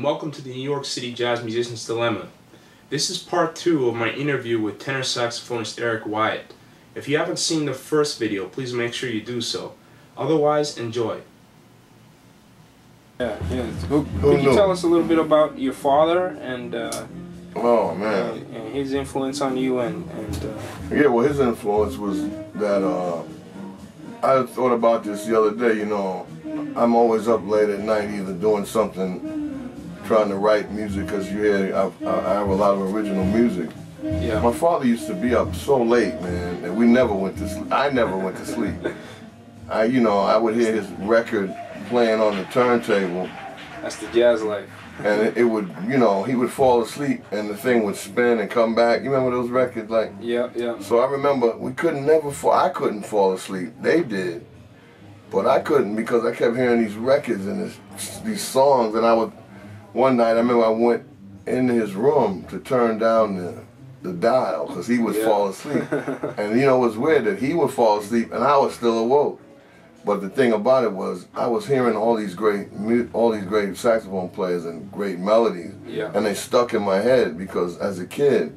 welcome to the New York City Jazz Musician's Dilemma. This is part 2 of my interview with tenor saxophonist Eric Wyatt. If you haven't seen the first video, please make sure you do so. Otherwise, enjoy. Could you tell us a little bit about your father and oh man, and his influence on you yeah, well, his influence was that I thought about this the other day. You know, I'm always up late at night either doing something, trying to write music, because you hear I have a lot of original music. Yeah. My father used to be up so late, man, that we never went to sleep. I never went to sleep. I would hear his record playing on the turntable. That's the jazz life. And it would, he would fall asleep and the thing would spin and come back. You remember those records? Yeah. So I remember I couldn't fall asleep. They did. But I couldn't, because I kept hearing these records and these songs. And one night I remember I went into his room to turn down the dial, because he would fall asleep. And it was weird that he would fall asleep and I was still awoke. But the thing about it was, I was hearing all these great saxophone players and great melodies, and they stuck in my head, because as a kid,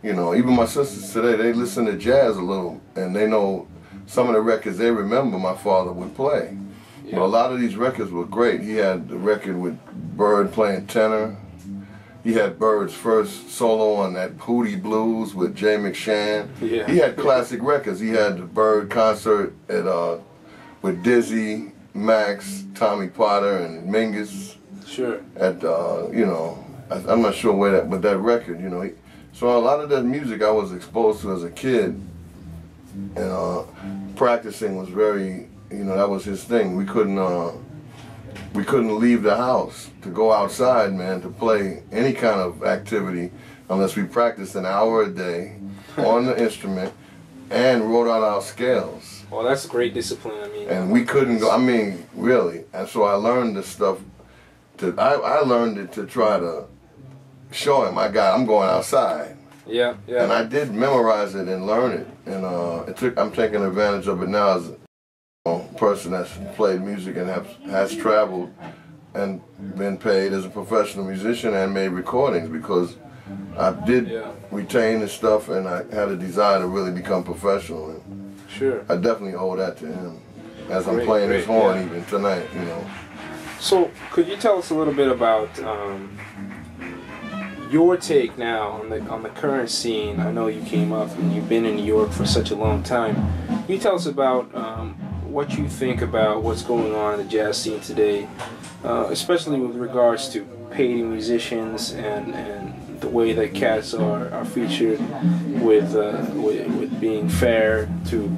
even my sisters today, they listen to jazz a little, and they know some of the records they remember my father would play. Yeah. But a lot of these records were great. He had the record with Bird playing tenor. He had Bird's first solo on that Hootie Blues with Jay McShann. Yeah. He had classic records. He had the Bird concert with Dizzy, Max, Tommy Potter, and Mingus. Sure. At I'm not sure but that record, So a lot of that music I was exposed to as a kid, and practicing was very, that was his thing. We couldn't leave the house to go outside, man, to play any kind of activity unless we practiced an hour a day on the instrument and wrote out our scales. Well, that's great discipline. And we couldn't go. Really. And so I learned this stuff. I learned it to try to show him, I'm going outside. Yeah. And I did memorize it and learn it. And I'm taking advantage of it now as a person that's played music and has traveled and been paid as a professional musician and made recordings, because I did retain the stuff, and I had a desire to really become professional. And sure. I definitely owe that to him, as I'm playing his horn even tonight, So, could you tell us a little bit about your take now on the current scene? I know you came up and you've been in New York for such a long time. Can you tell us about what you think about what's going on in the jazz scene today, especially with regards to paid musicians and the way that cats are featured with being fair to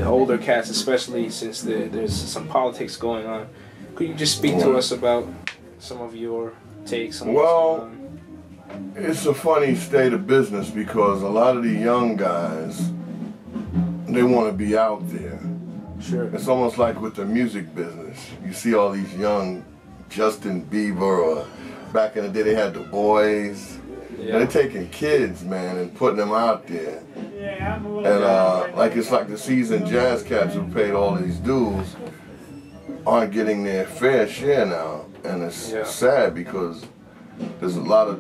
older cats, especially since there's some politics going on. Could you just speak to us about some of your takes on what's going on? It's a funny state of business, because a lot of the young guys, they want to be out there. Sure. It's almost like with the music business. You see all these young Justin Bieber, or back in the day they had the Boys. Yeah. They're taking kids, man, and putting them out there. And it's like the seasoned jazz cats who paid all these dues aren't getting their fair share now. And it's sad, because there's a lot of,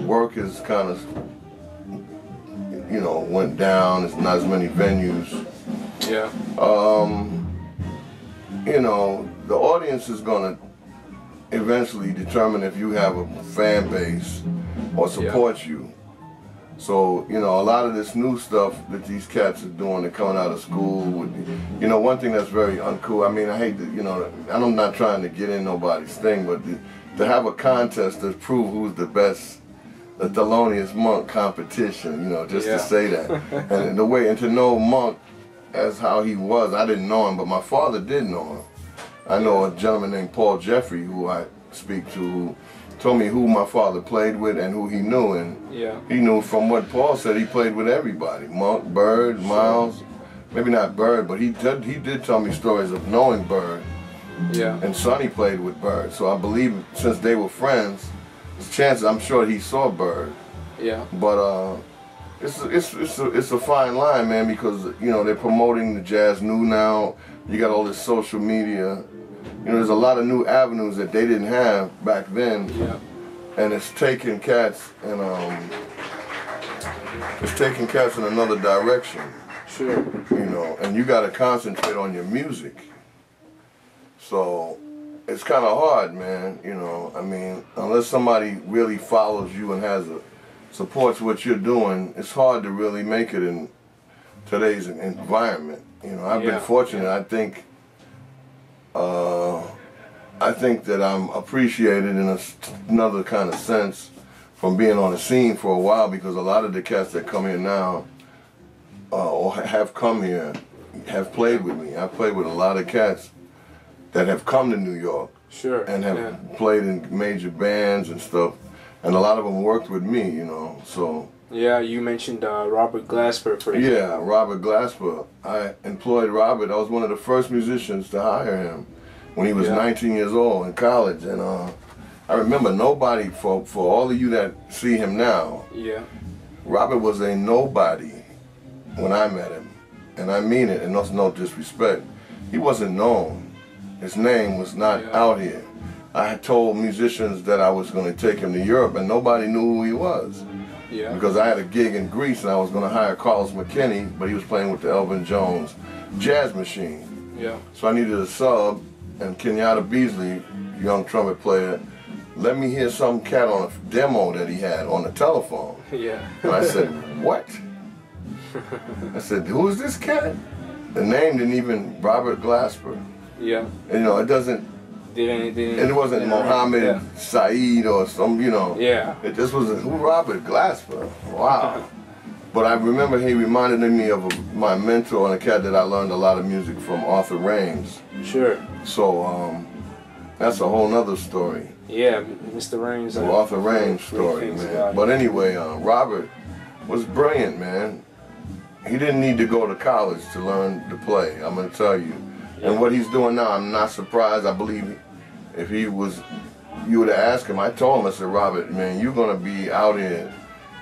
work is kind of, went down. There's not as many venues. Yeah. The audience is going to eventually determine if you have a fan base or support you. So, a lot of this new stuff that these cats are doing, they're coming out of school with, one thing that's very uncool. I hate to, I'm not trying to get in nobody's thing, but to have a contest to prove who's the best, the Thelonious Monk competition, just to say that. And to know Monk as how he was, I didn't know him, but my father did know him. I know a gentleman named Paul Jeffrey, who I speak to, who told me who my father played with and who he knew, and he knew from what Paul said he played with everybody. Monk, Bird, Miles, maybe not Bird, but he did tell me stories of knowing Bird. Yeah. And Sonny played with Bird, so I believe since they were friends, there's chances I'm sure he saw Bird. Yeah. But it's a fine line, man, because they're promoting the jazz new now. You got all this social media you know, there's a lot of new avenues that they didn't have back then. Yeah. And it's taking cats and it's taking cats in another direction. Sure. You know, and you got to concentrate on your music. So it's kind of hard, man. You know, I mean, unless somebody really follows you and supports what you're doing, it's hard to really make it in today's environment. You know, I've been fortunate. I think that I'm appreciated in another kind of sense from being on the scene for a while, because a lot of the cats that come here now or have come here have played with me. I've played with a lot of cats that have come to New York. Sure. And have played in major bands and stuff, and a lot of them worked with me, you know, so. Yeah, you mentioned Robert Glasper, for example. Yeah, Robert Glasper. I employed Robert. I was one of the first musicians to hire him when he was 19 years old in college, and I remember nobody, for all of you that see him now, Robert was a nobody when I met him, and I mean it, and that's no disrespect. He wasn't known. His name was not out here. I had told musicians that I was going to take him to Europe, and nobody knew who he was. Yeah. Because I had a gig in Greece, and I was going to hire Carlos McKinney, but he was playing with the Elvin Jones Jazz Machine. Yeah. So I needed a sub, and Kenyatta Beasley, young trumpet player, let me hear some cat on a demo that he had on the telephone. Yeah. And I said, what? I said, who is this cat? The name didn't even, Robert Glasper. Yeah. And, you know, it doesn't, and it wasn't Mohammed Saeed or some, you know. Yeah. It just was, who Robert Glasper? Wow. But I remember he reminded me of my mentor and a cat that I learned a lot of music from, Arthur Raines. Sure. So that's a whole nother story. Yeah, Mr. Raines. Arthur Raines' story, man. But anyway, Robert was brilliant, man. He didn't need to go to college to learn to play, I'm going to tell you. And what he's doing now, I'm not surprised. I believe if you would have asked him, I told him, I said, Robert, man, you're going to be out here.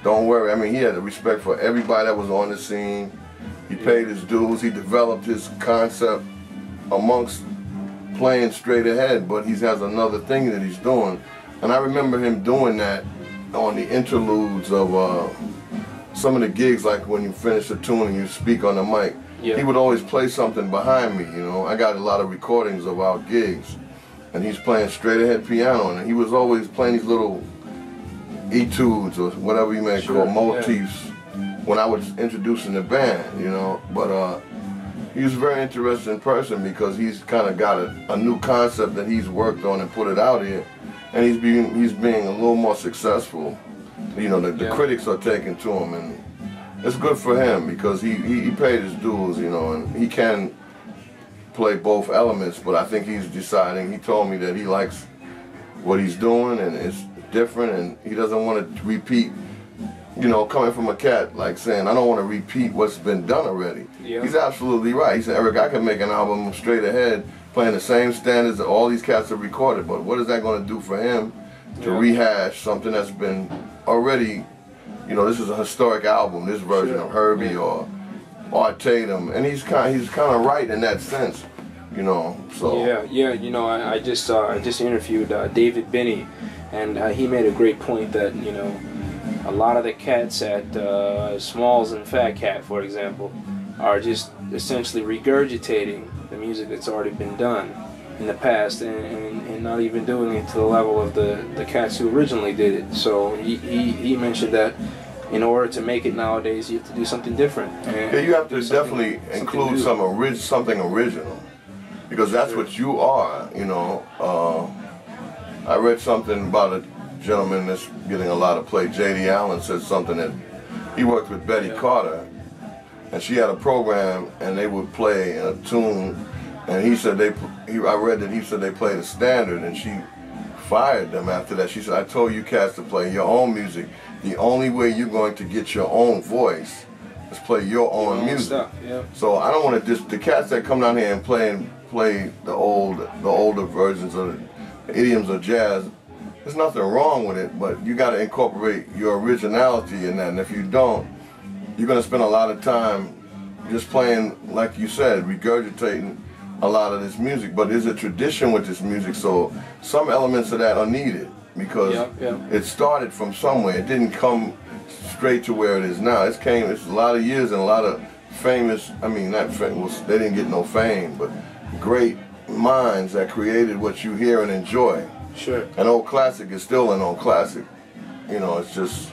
Don't worry. I mean, he had the respect for everybody that was on the scene. He paid his dues. He developed his concept amongst playing straight ahead, but he has another thing that he's doing. And I remember him doing that on the interludes of some of the gigs, like when you finish a tune and you speak on the mic. He would always play something behind me, you know. I got a lot of recordings of our gigs, and he's playing straight ahead piano, and he was always playing these little etudes or whatever you may call motifs when I was introducing the band, you know. But he was a very interesting person because he's kind of got a new concept that he's worked on and put it out here, and he's being a little more successful. You know, the critics are taking to him, and it's good for him because he paid his dues, you know, and he can play both elements, but I think he's deciding, he told me that he likes what he's doing and it's different, and he doesn't want to repeat, you know, coming from a cat like saying, I don't want to repeat what's been done already. He's absolutely right. He said, Eric, I can make an album straight ahead playing the same standards that all these cats have recorded, but what is that going to do for him to rehash something that's been already, you know, this is a historic album, this version of Herbie or Art Tatum, and he's kind of right in that sense, you know. So you know, I just interviewed David Binney, and he made a great point that, you know, a lot of the cats at Smalls and Fat Cat, for example, are just essentially regurgitating the music that's already been done in the past, and not even doing it to the level of the cats who originally did it. So he mentioned that in order to make it nowadays, you have to do something different. Yeah, you have to definitely include something original, because that's what you are, you know. I read something about a gentleman that's getting a lot of play. J.D. Allen said something that he worked with Betty Carter, and she had a program, and they would play a tune, and he said I read that he said they played a standard, and she fired them after that. She said, I told you cats to play your own music. The only way you're going to get your own voice is play your own music. So I don't want to the cats that come down here and play the older versions of the idioms of jazz. There's nothing wrong with it, but you got to incorporate your originality in that. And if you don't, you're going to spend a lot of time just playing, like you said, regurgitating a lot of this music, but there's a tradition with this music, so some elements of that are needed because it started from somewhere. It didn't come straight to where it is now. It's a lot of years and a lot of famous, I mean not famous, they didn't get no fame, but great minds that created what you hear and enjoy. Sure. An old classic is still an old classic. You know, it's just,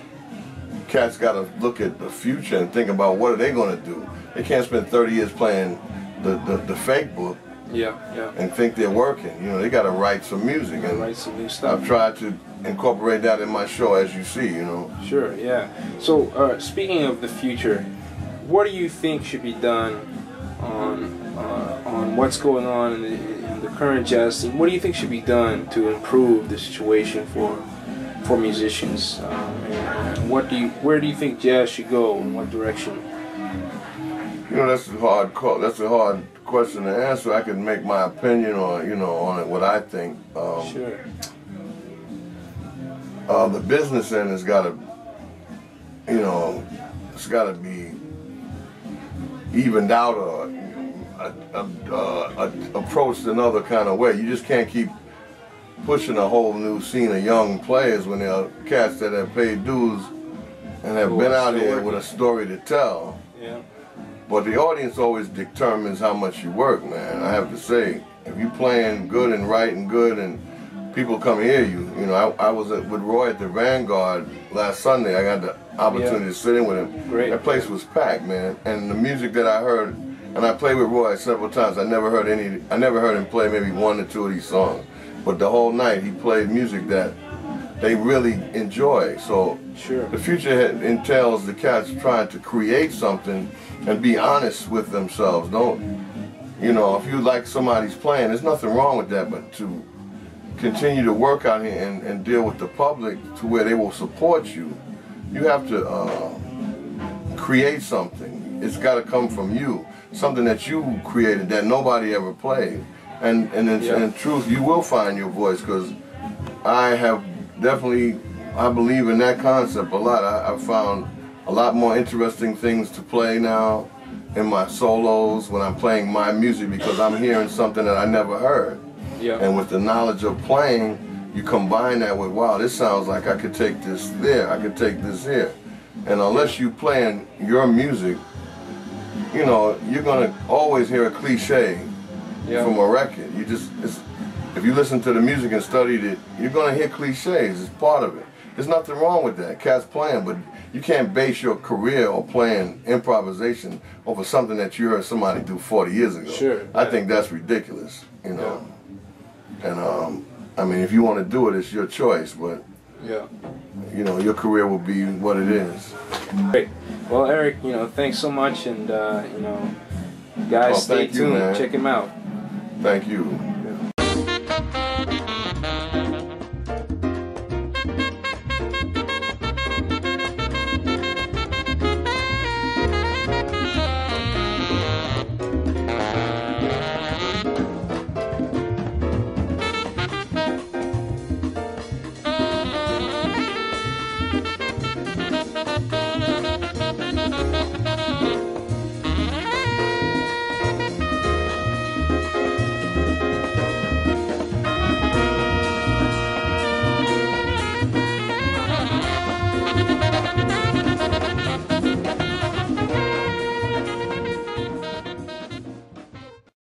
cats got to look at the future and think about what are they going to do. They can't spend 30 years playing the fake book and think they're working. You know, they got to write some music. And write some new stuff. I've tried to incorporate that in my show, as you see, you know. Sure, yeah. So, speaking of the future, what do you think should be done on what's going on in the current jazz scene? What do you think should be done to improve the situation for musicians? And where do you think jazz should go? In what direction? You know, that's a hard call. That's a hard question to answer. I can make my opinion on, you know, on it, what I think. Sure. The business end has got to, you know, it's got to be evened out or approached another kind of way. You just can't keep pushing a whole new scene of young players when they're cats that have paid dues and have been out here with a story to tell. Yeah. But the audience always determines how much you work, man. I have to say, if you're playing good and writing good and people come hear you, you know, I was with Roy at the Vanguard last Sunday. I got the opportunity to sit in with him. Great. That place was packed, man. And the music that I heard, and I played with Roy several times. I never heard him play maybe one or two of these songs. But the whole night he played music that they really enjoy. So sure. The future entails the cats trying to create something and be honest with themselves. Don't, you know, if you like somebody's playing, there's nothing wrong with that, but to continue to work out here and deal with the public to where they will support you, you have to create something. It's got to come from you, something that you created that nobody ever played. And in truth, you will find your voice, because I have definitely, I believe in that concept a lot. I've found a lot more interesting things to play now in my solos when I'm playing my music, because I'm hearing something that I never heard. Yeah. And with the knowledge of playing, you combine that with, wow, this sounds like I could take this there, I could take this here. And unless you playing your music, you know, you're gonna always hear a cliche from a record. You just, if you listen to the music and studied it, you're gonna hear cliches. It's part of it. There's nothing wrong with that. Cats playing, but you can't base your career on playing improvisation over something that you heard somebody do 40 years ago. Sure. I think that's ridiculous, you know. And I mean, if you want to do it, it's your choice, but you know, your career will be what it is. Great. Well, Eric, you know, thanks so much, and you know, guys, stay tuned. Check him out. Thank you.